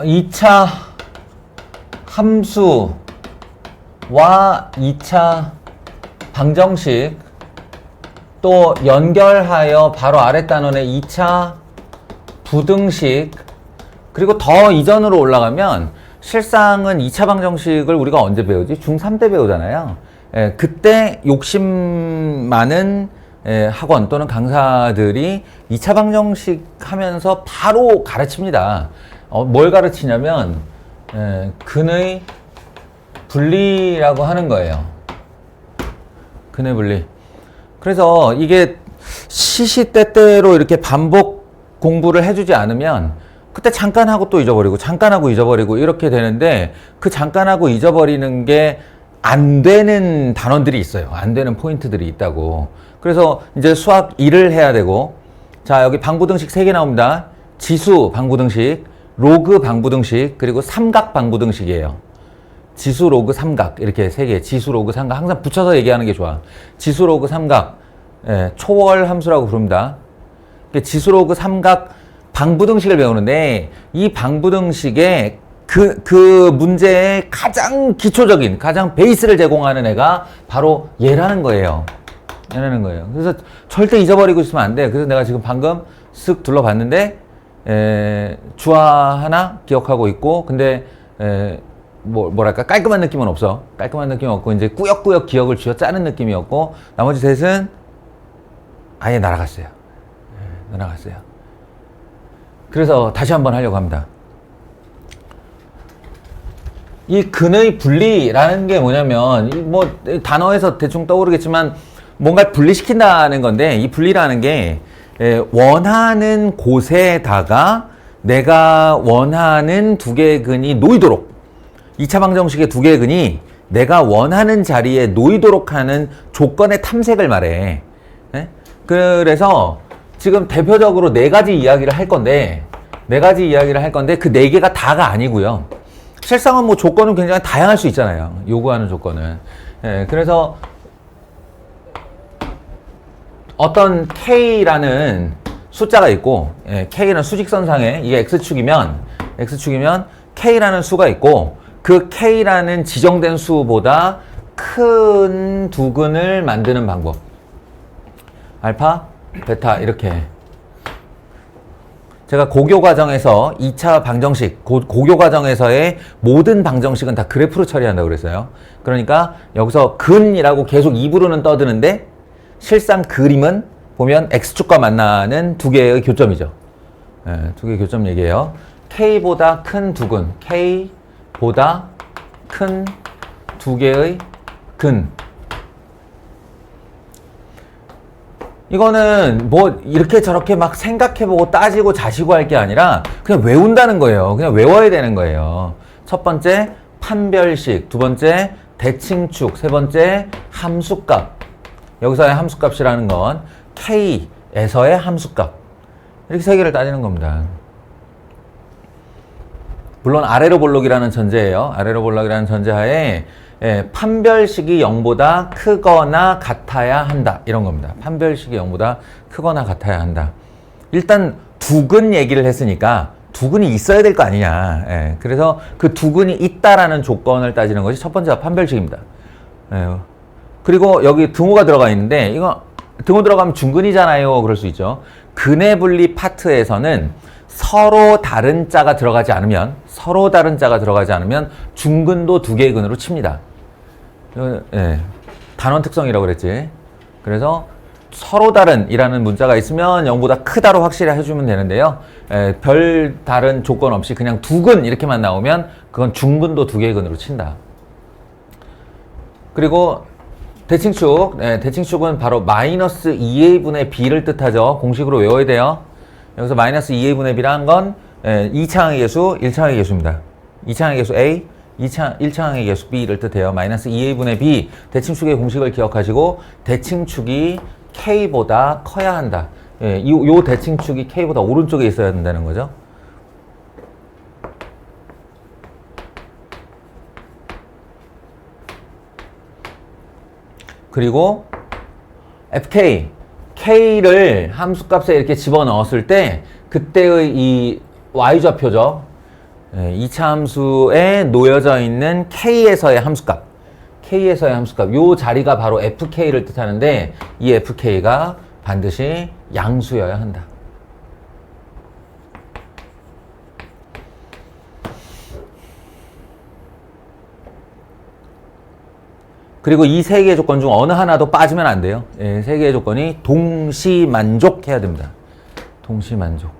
2차 함수와 2차 방정식 또 연결하여 바로 아래 단원의 2차 부등식 그리고 더 이전으로 올라가면 실상은 2차 방정식을 우리가 언제 배우지? 중3 때 배우잖아요. 그때 욕심 많은 학원 또는 강사들이 2차 방정식 하면서 바로 가르칩니다. 뭘 가르치냐면 근의 분리라고 하는 거예요. 근의 분리. 그래서 이게 시시때때로 이렇게 반복 공부를 해주지 않으면 그때 잠깐 하고 또 잊어버리고 잠깐 하고 잊어버리고 이렇게 되는데 그 잠깐 하고 잊어버리는 게 안 되는 단원들이 있어요. 안 되는 포인트들이 있다고. 그래서 이제 수학 1을 해야 되고 자 여기 방부등식 3개 나옵니다. 지수 방부등식, 로그 방부등식 그리고 삼각 방부등식이에요. 지수, 로그, 삼각 이렇게 3개. 지수, 로그, 삼각 항상 붙여서 얘기하는 게 좋아. 지수, 로그, 삼각 초월 함수라고 부릅니다. 지수, 로그, 삼각 방부등식을 배우는데 이 방부등식의 그 문제의 가장 기초적인, 가장 베이스를 제공하는 애가 바로 얘라는 거예요. 얘라는 거예요. 그래서 절대 잊어버리고 있으면 안 돼. 그래서 내가 지금 방금 쓱 둘러봤는데, 주화 하나 기억하고 있고, 근데, 뭐랄까, 깔끔한 느낌은 없어. 깔끔한 느낌은 없고, 이제 꾸역꾸역 기억을 쥐어 짜는 느낌이었고, 나머지 셋은 아예 날아갔어요. 날아갔어요. 그래서 다시 한번 하려고 합니다. 이 근의 분리라는 게 뭐냐면 뭐 단어에서 대충 떠오르겠지만 뭔가를 분리시킨다는 건데 이 분리라는 게 원하는 곳에다가 내가 원하는 두 개의 근이 놓이도록 2차 방정식의 두 개의 근이 내가 원하는 자리에 놓이도록 하는 조건의 탐색을 말해. 그래서 지금 대표적으로 4가지 이야기를 할 건데 그 4개가 다가 아니고요. 실상은 뭐 조건은 굉장히 다양할 수 있잖아요. 요구하는 조건은. 그래서 어떤 K라는 숫자가 있고, K는 수직선상에 이게 X축이면 K라는 수가 있고, 그 K라는 지정된 수보다 큰 두 근을 만드는 방법. 알파, 베타 이렇게. 제가 고교 과정에서 2차 방정식, 고교 과정에서의 모든 방정식은 다 그래프로 처리한다고 그랬어요. 그러니까 여기서 근이라고 계속 입으로는 떠드는데 실상 그림은 보면 X축과 만나는 두 개의 교점이죠. 두 개의 교점 얘기예요. K보다 큰 두 근, K보다 큰 두 개의 근. 이거는 뭐 이렇게 저렇게 막 생각해보고 따지고 자시고 할 게 아니라 그냥 외운다는 거예요. 그냥 외워야 되는 거예요. 첫 번째 판별식, 두 번째 대칭축, 세 번째 함수값. 여기서의 함수값이라는 건 K에서의 함수값. 이렇게 세 개를 따지는 겁니다. 물론 아래로 볼록이라는 전제예요. 아래로 볼록이라는 전제하에 판별식이 0보다 크거나 같아야 한다. 이런 겁니다. 판별식이 0보다 크거나 같아야 한다. 일단 두근 얘기를 했으니까 두근이 있어야 될 거 아니냐. 그래서 그 두근이 있다라는 조건을 따지는 것이 첫 번째가 판별식입니다. 그리고 여기 등호가 들어가 있는데 이거 등호 들어가면 중근이잖아요. 그럴 수 있죠. 근의 분리 파트에서는 서로 다른 자가 들어가지 않으면 중근도 두 개의 근으로 칩니다. 단원 특성이라고 그랬지. 그래서 서로 다른이라는 문자가 있으면 0보다 크다로 확실히 해주면 되는데요. 별 다른 조건 없이 그냥 두 근 이렇게만 나오면 그건 중근도 두 개의 근으로 친다. 그리고 대칭축. 대칭축은 바로 마이너스 2a분의 b를 뜻하죠. 공식으로 외워야 돼요. 여기서 마이너스 2a분의 b라는 건 2차항의 계수, 1차항의 계수입니다. 2차항의 계수 a, 1차항의 계수 b를 뜻해요. 마이너스 2a분의 b. 대칭축의 공식을 기억하시고 대칭축이 k보다 커야 한다. 요 대칭축이 k보다 오른쪽에 있어야 된다는 거죠. 그리고 fk, k를 함수값에 이렇게 집어넣었을 때 그때의 이 y좌표죠. 이차 함수에 놓여져 있는 k에서의 함수값. k에서의 함수값. 요 자리가 바로 fk를 뜻하는데 이 fk가 반드시 양수여야 한다. 그리고 이 세 개의 조건 중 어느 하나도 빠지면 안 돼요. 세 개의 조건이 동시만족해야 됩니다. 동시만족.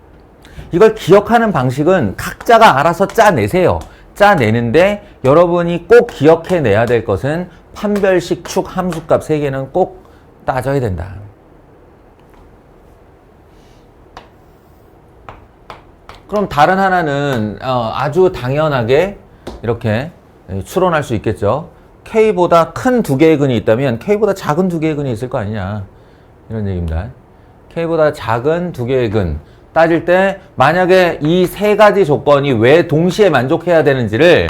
이걸 기억하는 방식은 각자가 알아서 짜내세요. 짜내는데 여러분이 꼭 기억해내야 될 것은 판별식 축 함수값 3개는 꼭 따져야 된다. 그럼 다른 하나는 아주 당연하게 이렇게 추론할 수 있겠죠. K보다 큰 2개의 근이 있다면 K보다 작은 2개의 근이 있을 거 아니냐 이런 얘기입니다. K보다 작은 2개의 근 따질 때 만약에 이 3가지 조건이 왜 동시에 만족해야 되는지를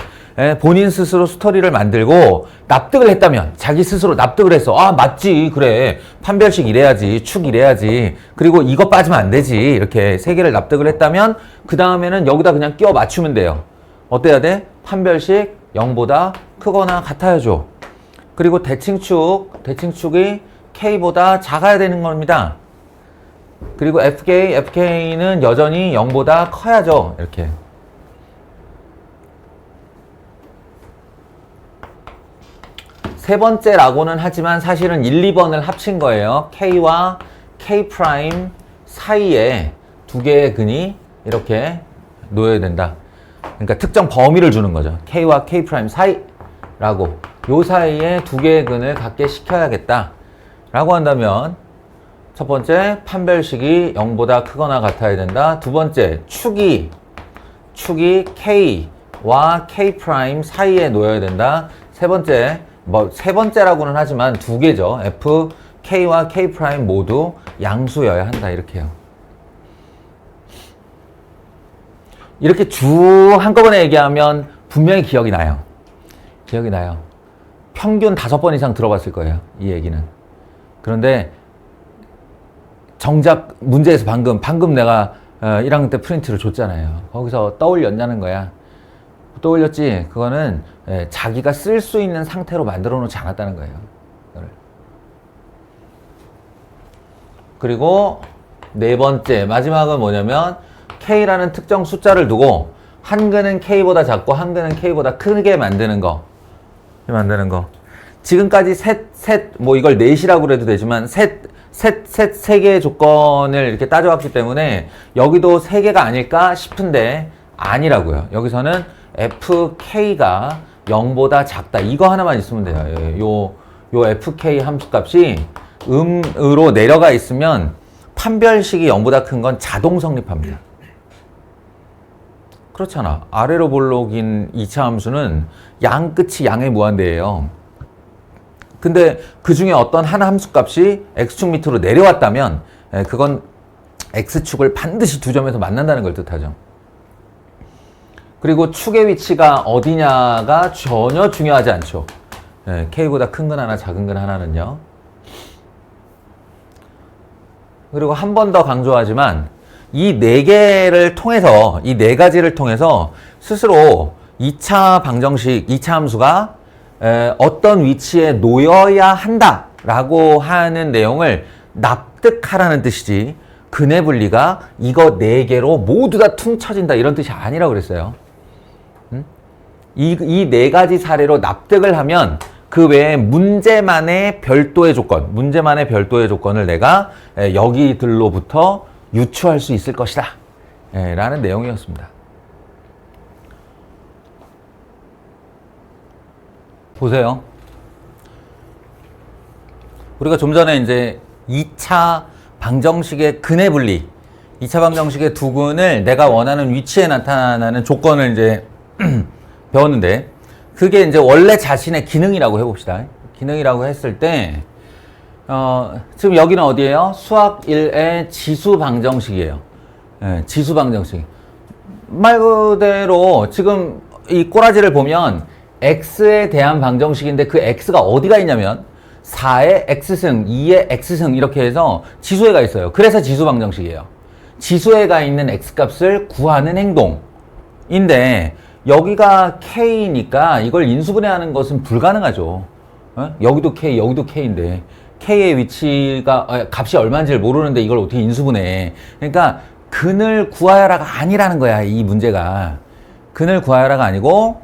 본인 스스로 스토리를 만들고 납득을 했다면 자기 스스로 납득을 해서 아 맞지 그래 판별식 이래야지 축 이래야지 그리고 이거 빠지면 안 되지 이렇게 3개를 납득을 했다면 그 다음에는 여기다 그냥 끼워 맞추면 돼요. 어때야 돼? 판별식 0보다 크거나 같아야죠. 그리고 대칭축이 K보다 작아야 되는 겁니다. 그리고 FK는 여전히 0보다 커야죠. 이렇게. 세 번째라고는 하지만 사실은 1, 2번을 합친 거예요. K와 K' 사이에 2개의 근이 이렇게 놓여야 된다. 그러니까 특정 범위를 주는 거죠. K와 K' 사이라고. 요 사이에 2개의 근을 갖게 시켜야겠다. 라고 한다면 첫 번째, 판별식이 0보다 크거나 같아야 된다. 두 번째, 축이 K와 K' 사이에 놓여야 된다. 세 번째, 세 번째라고는 하지만 2개죠. F, K와 K' 모두 양수여야 한다. 이렇게 해요. 이렇게 쭉 한꺼번에 얘기하면 분명히 기억이 나요. 평균 5번 이상 들어봤을 거예요. 이 얘기는. 그런데 정작 문제에서 방금 내가 1학년 때 프린트를 줬잖아요. 거기서 떠올렸냐는 거야. 떠올렸지. 그거는 자기가 쓸 수 있는 상태로 만들어 놓지 않았다는 거예요. 그리고 네 번째, 마지막은 뭐냐면 K라는 특정 숫자를 두고 한 근은 K보다 작고 한 근은 K보다 크게 만드는 거. 지금까지 뭐 이걸 넷이라고 그래도 되지만 세 개의 조건을 이렇게 따져왔기 때문에 여기도 3개가 아닐까 싶은데 아니라고요. 여기서는 FK가 0보다 작다. 이거 하나만 있으면 돼요. 요 FK 함수값이 음으로 내려가 있으면 판별식이 0보다 큰 건 자동 성립합니다. 그렇잖아. 아래로 볼록인 2차 함수는 양 끝이 양의 무한대예요. 근데 그 중에 어떤 한 함수값이 x축 밑으로 내려왔다면 그건 x축을 반드시 두 점에서 만난다는 걸 뜻하죠. 그리고 축의 위치가 어디냐가 전혀 중요하지 않죠. K보다 큰 근 하나, 작은 근 하나는요. 그리고 한 번 더 강조하지만 이 4개를 통해서, 이 4가지를 통해서 스스로 2차 방정식, 2차 함수가 어떤 위치에 놓여야 한다라고 하는 내용을 납득하라는 뜻이지 근의 분리가 이거 4개로 모두 다 퉁쳐진다 이런 뜻이 아니라고 그랬어요. 이 4가지 사례로 납득을 하면 그 외에 문제만의 별도의 조건을 내가 여기들로부터 유추할 수 있을 것이다 라는 내용이었습니다. 보세요. 우리가 좀 전에 이제 2차 방정식의 근의 분리, 2차 방정식의 두 근을 내가 원하는 위치에 나타나는 조건을 이제 배웠는데 그게 이제 원래 자신의 기능이라고 해봅시다. 기능이라고 했을 때 지금 여기는 어디예요? 수학 1의 지수 방정식이에요. 지수 방정식. 말 그대로 지금 이 꼬라지를 보면 x에 대한 방정식인데 그 x가 어디가 있냐면 4의 x승, 2의 x승 이렇게 해서 지수에가 있어요. 그래서 지수 방정식이에요. 지수에 가 있는 x값을 구하는 행동인데 여기가 k니까 이걸 인수분해하는 것은 불가능하죠. 여기도 k, 여기도 k인데 k의 위치가 값이 얼마인지를 모르는데 이걸 어떻게 인수분해해. 그러니까 근을 구하여라가 아니라는 거야. 이 문제가 근을 구하여라가 아니고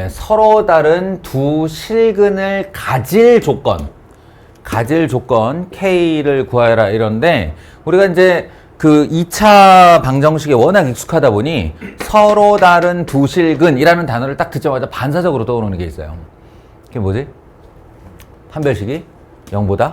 서로 다른 두 실근을 가질 조건 k를 구하여라 이런데 우리가 이제 그 2차 방정식에 워낙 익숙하다 보니 서로 다른 두 실근이라는 단어를 딱 듣자마자 반사적으로 떠오르는 게 있어요. 그게 뭐지? 판별식이 0보다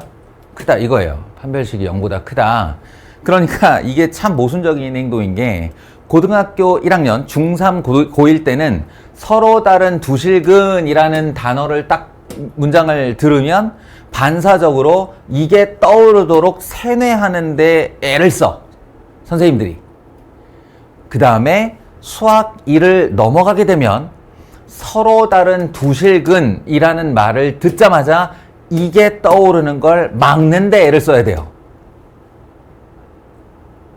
크다 이거예요. 판별식이 0보다 크다. 그러니까 이게 참 모순적인 행동인 게 고등학교 1학년 중3 고1 때는 서로 다른 두 실근이라는 단어를 딱 문장을 들으면 반사적으로 이게 떠오르도록 세뇌하는데 애를 써. 선생님들이. 그 다음에 수학 1을 넘어가게 되면 서로 다른 두 실근이라는 말을 듣자마자 이게 떠오르는 걸 막는데 애를 써야 돼요.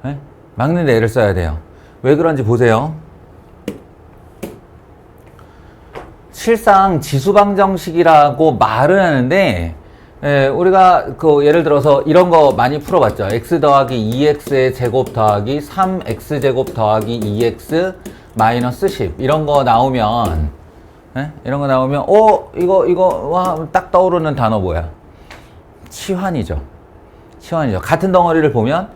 네? 막는데 애를 써야 돼요. 왜 그런지 보세요. 실상 지수방정식이라고 말은 하는데 우리가 예를 들어서 이런 거 많이 풀어봤죠. x 더하기 2x의 제곱 더하기 3x 제곱 더하기 2x 마이너스 10 이런 거 나오면 이거 딱 떠오르는 단어 뭐야? 치환이죠. 같은 덩어리를 보면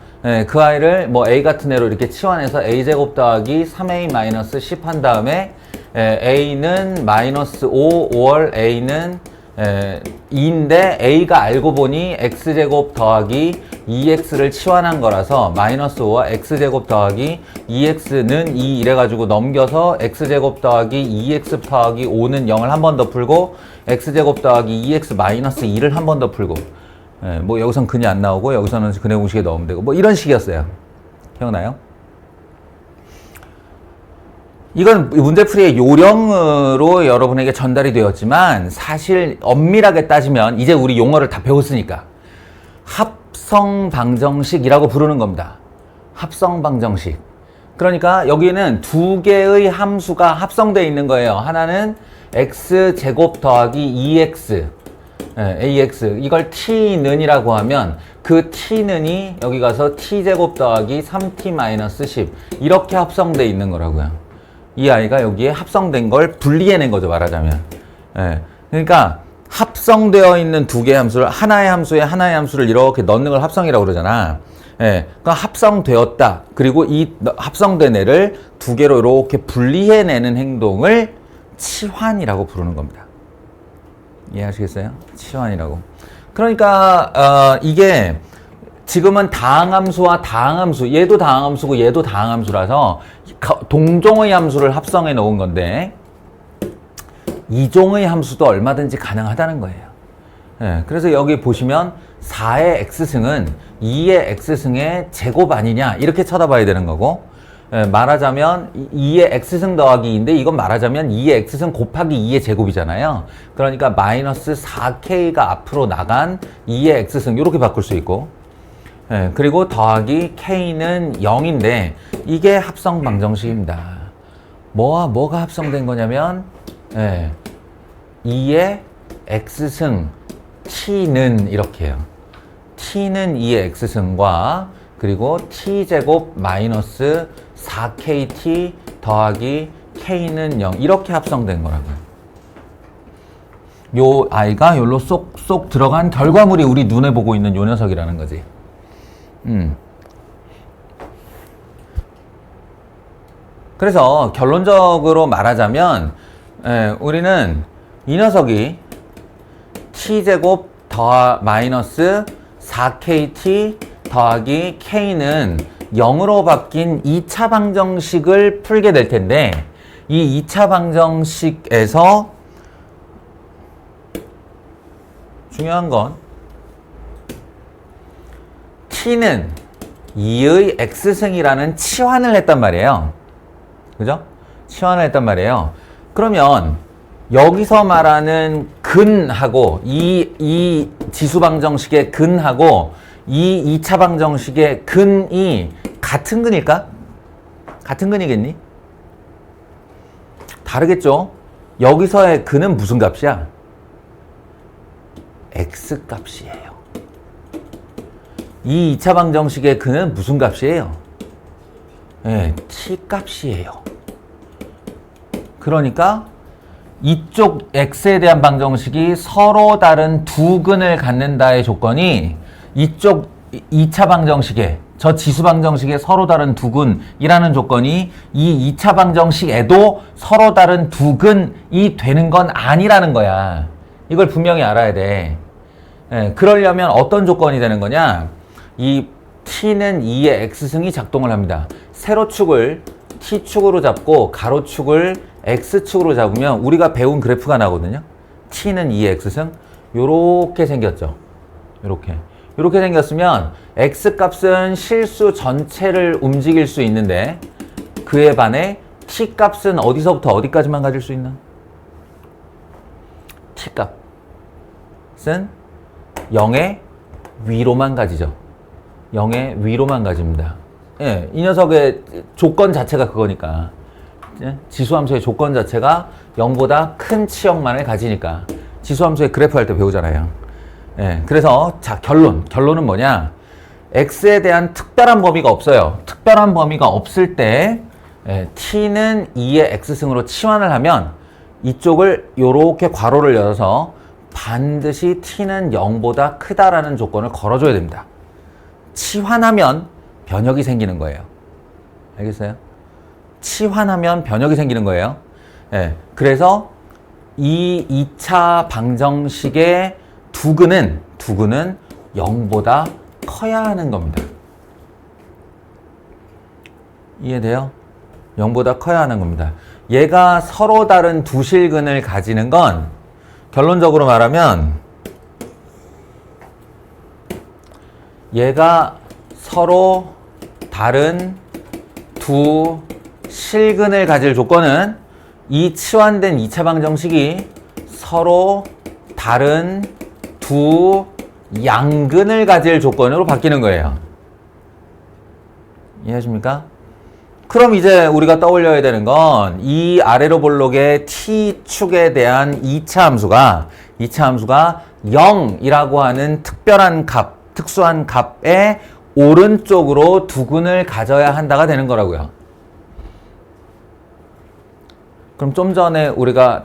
그 아이를 뭐 a 같은 애로 이렇게 치환해서 a 제곱 더하기 3a 마이너스 10 한 다음에 a는 마이너스 5월 a는 2인데 a가 알고 보니 x제곱 더하기 2x를 치환한 거라서 마이너스 5와 x제곱 더하기 2x는 2 이래가지고 넘겨서 x제곱 더하기 2x 더하기 5는 0을 한 번 더 풀고 x제곱 더하기 2x 마이너스 2를 한 번 더 풀고 뭐 여기선 근이 안 나오고 여기서는 근의 공식에 넣으면 되고 뭐 이런 식이었어요. 기억나요? 이건 문제풀이의 요령으로 여러분에게 전달이 되었지만 사실 엄밀하게 따지면 이제 우리 용어를 다 배웠으니까 합성방정식이라고 부르는 겁니다. 합성방정식. 그러니까 여기는 두 개의 함수가 합성되어 있는 거예요. 하나는 x제곱 더하기 2x ax 이걸 t는이라고 하면 그 t는이 여기 가서 t제곱 더하기 3t 마이너스 10 이렇게 합성되어 있는 거라고요. 이 아이가 여기에 합성된 걸 분리해낸 거죠, 말하자면. 그러니까 합성되어 있는 두 개의 함수를 하나의 함수를 이렇게 넣는 걸 합성이라고 그러잖아. 그러니까 합성되었다. 그리고 이 합성된 애를 두 개로 이렇게 분리해내는 행동을 치환이라고 부르는 겁니다. 이해하시겠어요? 치환이라고. 그러니까 이게 지금은 다항함수와 다항함수, 얘도 다항함수고 얘도 다항함수라서 동종의 함수를 합성해 놓은 건데 이종의 함수도 얼마든지 가능하다는 거예요. 그래서 여기 보시면 4의 x승은 2의 x승의 제곱 아니냐 이렇게 쳐다봐야 되는 거고 말하자면 2의 x승 더하기 2인데 이건 말하자면 2의 x승 곱하기 2의 제곱이잖아요. 그러니까 마이너스 4k가 앞으로 나간 2의 x승 이렇게 바꿀 수 있고 그리고 더하기 k는 0인데 이게 합성 방정식입니다. 뭐와 뭐가 합성된 거냐면 2의 x승 t는 이렇게 해요. t는 2의 x승과 그리고 t제곱 마이너스 4kt 더하기 k는 0 이렇게 합성된 거라고요. 요 아이가 요로 쏙쏙 들어간 결과물이 우리 눈에 보고 있는 요 녀석이라는 거지. 그래서 결론적으로 말하자면 우리는 이 녀석이 t제곱 더 마이너스 4kt 더하기 k는 0으로 바뀐 2차 방정식을 풀게 될 텐데 이 2차 방정식에서 중요한 건 t는 2의 x승이라는 치환을 했단 말이에요. 그죠? 치환을 했단 말이에요. 그러면 여기서 말하는 근하고 이 지수 방정식의 근하고 이 2차 방정식의 근이 같은 근일까? 같은 근이겠니? 다르겠죠? 여기서의 근은 무슨 값이야? x 값이에요. 이 2차 방정식의 근은 무슨 값이에요? 네, t 값이에요. 그러니까 이쪽 x에 대한 방정식이 서로 다른 두 근을 갖는다의 조건이 이쪽 2차 방정식에 저 지수 방정식에 서로 다른 두 근이라는 조건이 이 2차 방정식에도 서로 다른 두 근이 되는 건 아니라는 거야. 이걸 분명히 알아야 돼. 예, 그러려면 어떤 조건이 되는 거냐? 이 t는 2의 x승이 작동을 합니다. 세로축을 t축으로 잡고 가로축을 x축으로 잡으면 우리가 배운 그래프가 나거든요. t는 2의 x승 요렇게 생겼죠. 요렇게 생겼으면 x값은 실수 전체를 움직일 수 있는데 그에 반해 t값은 어디서부터 어디까지만 가질 수 있나? t값은 0의 위로만 가지죠. 0의 위로만 가집니다. 예, 이 녀석의 조건 자체가 그거니까. 예? 지수함수의 조건 자체가 0보다 큰 치역만을 가지니까. 지수함수의 그래프 할 때 배우잖아요. 예, 그래서 자 결론은 뭐냐? x에 대한 특별한 범위가 없어요. 특별한 범위가 없을 때 t는 2의 x승으로 치환을 하면 이쪽을 요렇게 괄호를 열어서 반드시 t는 0보다 크다라는 조건을 걸어줘야 됩니다. 치환하면 변역이 생기는 거예요. 알겠어요? 치환하면 변역이 생기는 거예요. 예, 그래서 이 2차 방정식의 두 근은 0보다 커야 하는 겁니다. 이해돼요? 0보다 커야 하는 겁니다. 얘가 서로 다른 두 실근을 가지는 건 결론적으로 말하면 얘가 서로 다른 두 실근을 가질 조건은 이 치환된 2차 방정식이 서로 다른 두 양근을 가질 조건으로 바뀌는 거예요. 이해하십니까? 그럼 이제 우리가 떠올려야 되는 건 이 아래로 볼록의 t축에 대한 2차 함수가 0이라고 하는 특별한 값, 특수한 값의 오른쪽으로 두 근을 가져야 한다가 되는 거라고요. 그럼 좀 전에 우리가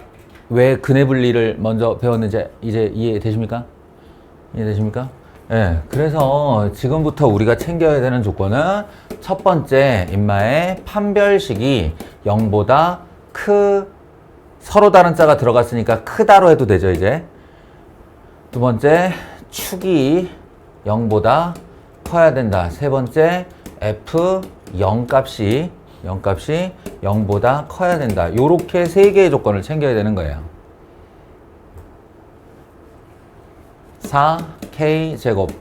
왜 근의 분리를 먼저 배웠는지 이제 이해되십니까? 이해되십니까? 예, 그래서 지금부터 우리가 챙겨야 되는 조건은 첫 번째 인마의 판별식이 0보다 서로 다른 자가 들어갔으니까 크다로 해도 되죠, 이제. 두 번째, 축이 0보다 커야 된다. 세 번째, f0 값이 0보다 커야 된다. 요렇게 세 개의 조건을 챙겨야 되는 거예요. 4k제곱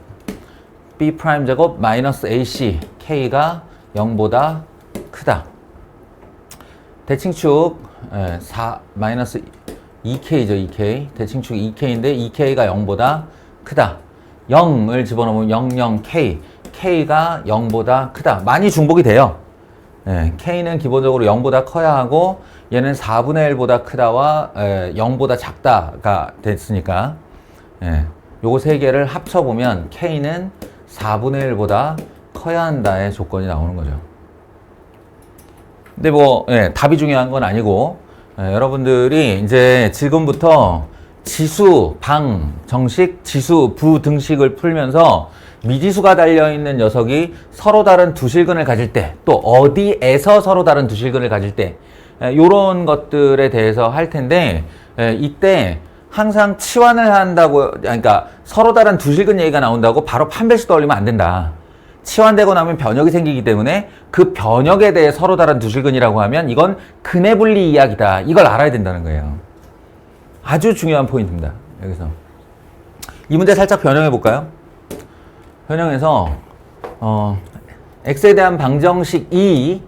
b'제곱 마이너스 ac k가 0보다 크다. 대칭축 마이너스 2k죠. 2k 대칭축 2k인데 2k가 0보다 크다. 0을 집어넣으면 00k k가 0보다 크다. 많이 중복이 돼요. k는 기본적으로 0보다 커야 하고 얘는 4분의 1보다 크다와 0보다 작다가 됐으니까 요거 세 개를 합쳐보면 k는 4분의 1보다 커야 한다의 조건이 나오는 거죠. 근데 뭐 답이 중요한 건 아니고 여러분들이 이제 지금부터 지수 방정식, 지수 부등식을 풀면서 미지수가 달려있는 녀석이 서로 다른 두 실근을 가질 때, 또 어디에서 서로 다른 두 실근을 가질 때 요런 것들에 대해서 할 텐데 이때 항상 치환을 한다고, 그러니까 서로 다른 두 실근 얘기가 나온다고 바로 판별식 떠올리면 안 된다. 치환되고 나면 변역이 생기기 때문에 그 변역에 대해 서로 다른 두 실근이라고 하면 이건 근의 분리 이야기다. 이걸 알아야 된다는 거예요. 아주 중요한 포인트입니다. 여기서 이 문제 살짝 변형해 볼까요? 변형해서 x에 대한 방정식 2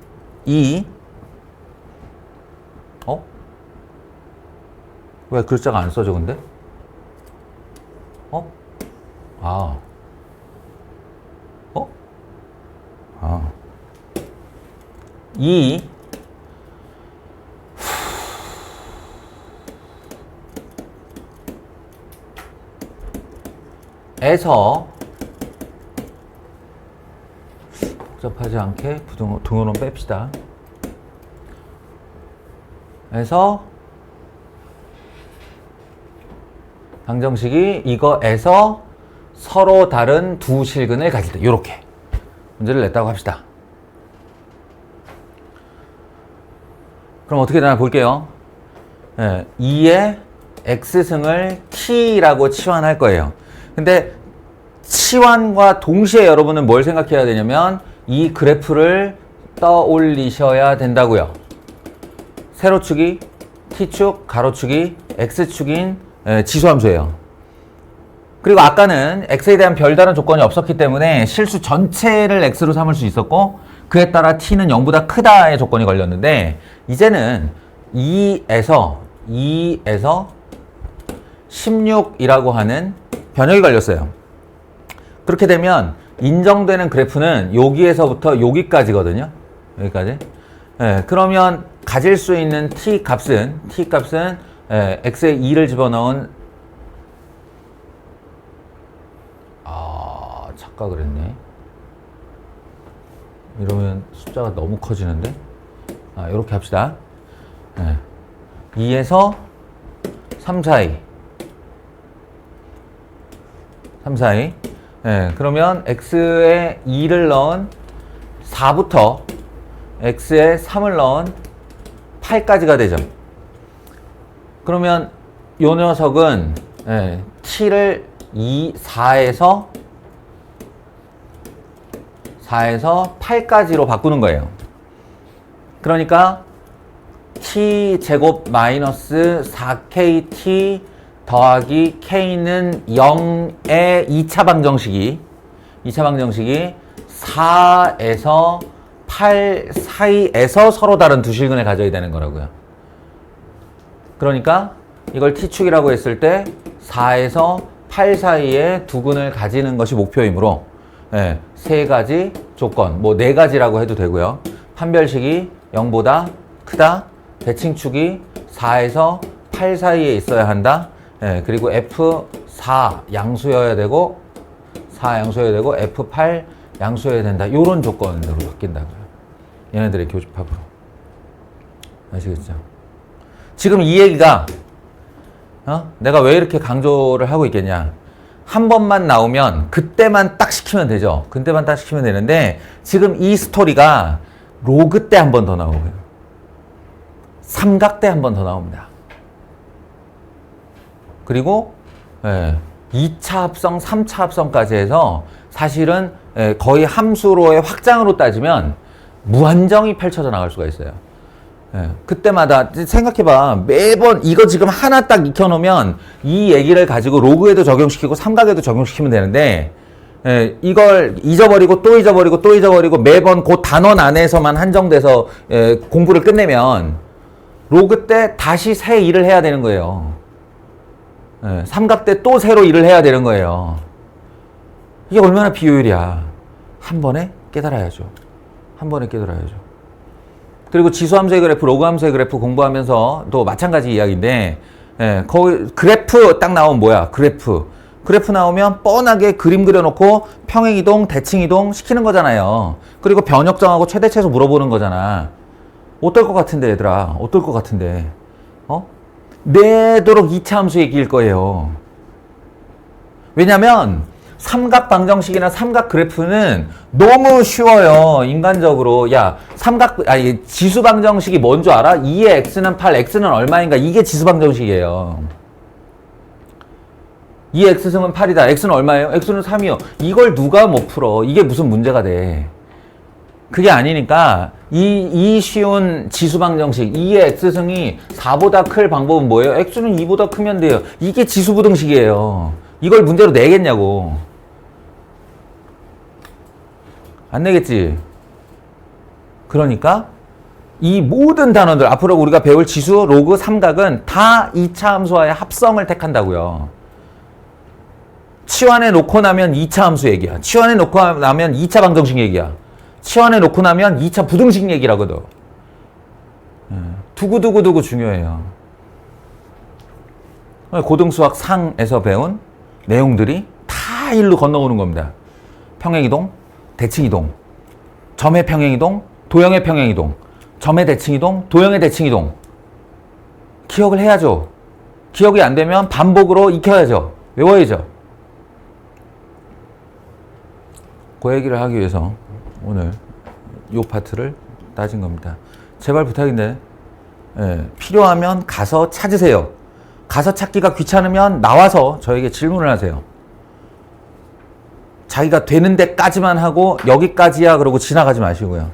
왜 글자가 안 써져 근데? 2 에서 복잡하지 않게 등호는 뺍시다. 에서 방정식이 이거에서 서로 다른 두 실근을 가질 때 이렇게 문제를 냈다고 합시다. 그럼 어떻게 되나 볼게요. 2의 x승을 t라고 치환할 거예요. 근데 치환과 동시에 여러분은 뭘 생각해야 되냐면 이 그래프를 떠올리셔야 된다고요. 세로축이 t축, 가로축이 x축인 지수함수예요. 그리고 아까는 x에 대한 별다른 조건이 없었기 때문에 실수 전체를 x로 삼을 수 있었고 그에 따라 t는 0보다 크다의 조건이 걸렸는데 이제는 2에서 16이라고 하는 변형이 걸렸어요. 그렇게 되면 인정되는 그래프는 여기에서부터 여기까지거든요. 여기까지. 그러면 가질 수 있는 t 값은 x에 2를 집어넣은 착각을 했네. 이러면 숫자가 너무 커지는데. 이렇게 합시다. 2에서 3 사이. 그러면 x에 2를 넣은 4부터 x에 3을 넣은 8까지가 되죠. 그러면 요 녀석은 t를 4에서 8까지로 바꾸는 거예요. 그러니까 t제곱 마이너스 4kt 더하기 k는 0의 2차 방정식이 4에서 8 사이에서 서로 다른 두 실근을 가져야 되는 거라고요. 그러니까 이걸 t축이라고 했을 때 4에서 8 사이에 두 근을 가지는 것이 목표이므로 세 가지 조건, 뭐 네 가지라고 해도 되고요. 판별식이 0보다 크다, 대칭축이 4에서 8 사이에 있어야 한다. 그리고 F4 양수여야 되고 F8 양수여야 된다. 이런 조건으로 바뀐다고요. 얘네들의 교집합으로. 아시겠죠? 지금 이 얘기가 내가 왜 이렇게 강조를 하고 있겠냐. 한 번만 나오면 그때만 딱 시키면 되죠. 그때만 딱 시키면 되는데 지금 이 스토리가 로그 때 한 번 더 나오고요. 삼각 때 한 번 더 나옵니다. 그리고 2차 합성, 3차 합성까지 해서 사실은 거의 함수로의 확장으로 따지면 무한정이 펼쳐져 나갈 수가 있어요. 그때마다 생각해봐. 매번 이거 지금 하나 딱 익혀놓으면 이 얘기를 가지고 로그에도 적용시키고 삼각에도 적용시키면 되는데 이걸 잊어버리고 또 잊어버리고 또 잊어버리고 매번 그 단원 안에서만 한정돼서 공부를 끝내면 로그 때 다시 새 일을 해야 되는 거예요. 삼각 때 또 새로 일을 해야 되는 거예요. 이게 얼마나 비효율이야. 한 번에 깨달아야죠. 그리고 지수함수의 그래프, 로그함수의 그래프 공부하면서 또 마찬가지 이야기인데 거기 그래프 딱 나오면 뭐야? 그래프 나오면 뻔하게 그림 그려놓고 평행이동, 대칭이동 시키는 거잖아요. 그리고 변역 정하고 최대 최소 물어보는 거잖아. 어떨 것 같은데 얘들아? 어떨 것 같은데? 내도록 2차 함수 얘기일 거예요. 왜냐면 삼각 방정식이나 삼각 그래프는 너무 쉬워요. 인간적으로. 야, 지수 방정식이 뭔 줄 알아? 2의 x는 8, x는 얼마인가? 이게 지수 방정식이에요. 2의 x승은 8이다. x는 얼마예요? x는 3이요. 이걸 누가 못 풀어? 이게 무슨 문제가 돼? 그게 아니니까 이 쉬운 지수 방정식 2의 x승이 4보다 클 방법은 뭐예요? x는 2보다 크면 돼요. 이게 지수 부등식이에요. 이걸 문제로 내겠냐고. 안 내겠지. 그러니까 이 모든 단원들 앞으로 우리가 배울 지수, 로그, 삼각은 다 2차 함수와의 합성을 택한다고요. 치환해 놓고 나면 2차 함수 얘기야. 치환해 놓고 나면 2차 방정식 얘기야. 치환해 놓고 나면 2차 부등식 얘기라거든. 두구두구두구 중요해요. 고등수학 상에서 배운 내용들이 다 일로 건너오는 겁니다. 평행이동, 대칭이동, 점의 평행이동, 도형의 평행이동, 점의 대칭이동, 도형의 대칭이동. 기억을 해야죠. 기억이 안 되면 반복으로 익혀야죠. 외워야죠. 그 얘기를 하기 위해서 오늘 이 파트를 따진 겁니다. 제발 부탁인데 필요하면 가서 찾으세요. 가서 찾기가 귀찮으면 나와서 저에게 질문을 하세요. 자기가 되는 데까지만 하고 여기까지야 그러고 지나가지 마시고요.